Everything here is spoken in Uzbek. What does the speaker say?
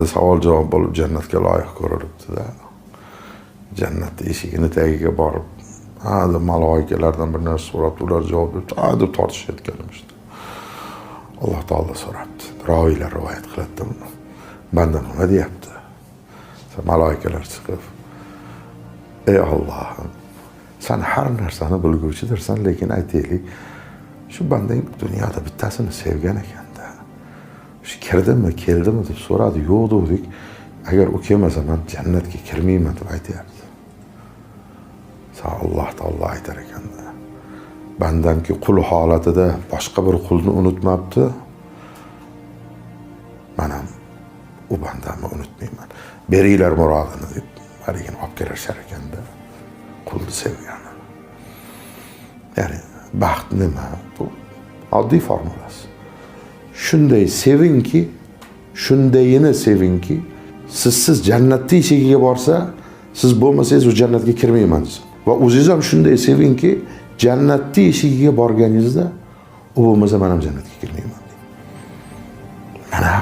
Savol javob bo'lib jannatga loyiq ko'rilibdi-da. Jannat eshigini tagiga borib, deb maloikalardan bir narsa so'rab, ular javob berib, deb tortishayotganimizda Alloh taolo so'rabdi. Roviylar rivoyat qiladi buni. Banda nima deyapti? Maloikalar chiqib, ey Allohim, sen har narsani bilguvchidirsan, lekin aytaylik, shu bandang dunyoda bittasini sevgan ekan-da. Shu kirdimi, keldimi deb so'radi, yo'q dedik. Agar u kelmasa men jannatga kirmayman deb aytayapti. Alloh taolo aytar ekan-da. Bandamki qul holatida boshqa bir qulni unutmabdi. Men ham u bandamni unutmayman. Beringlar murodini deb haligini olib kelishar ekan-da. Qulni sevgani. Ya'ni baxt nima? Bu oddiy formulasi. Shunday sevinki, shundayini sevinki, siz jannatning eshigiga borsa, siz bo'lmasangiz u jannatga kirmayman desa. Va o'zingiz ham shunday sevinki, jannatning eshigiga borganingizda, u bo'lmasa men ham jannatga kirmayman. Mana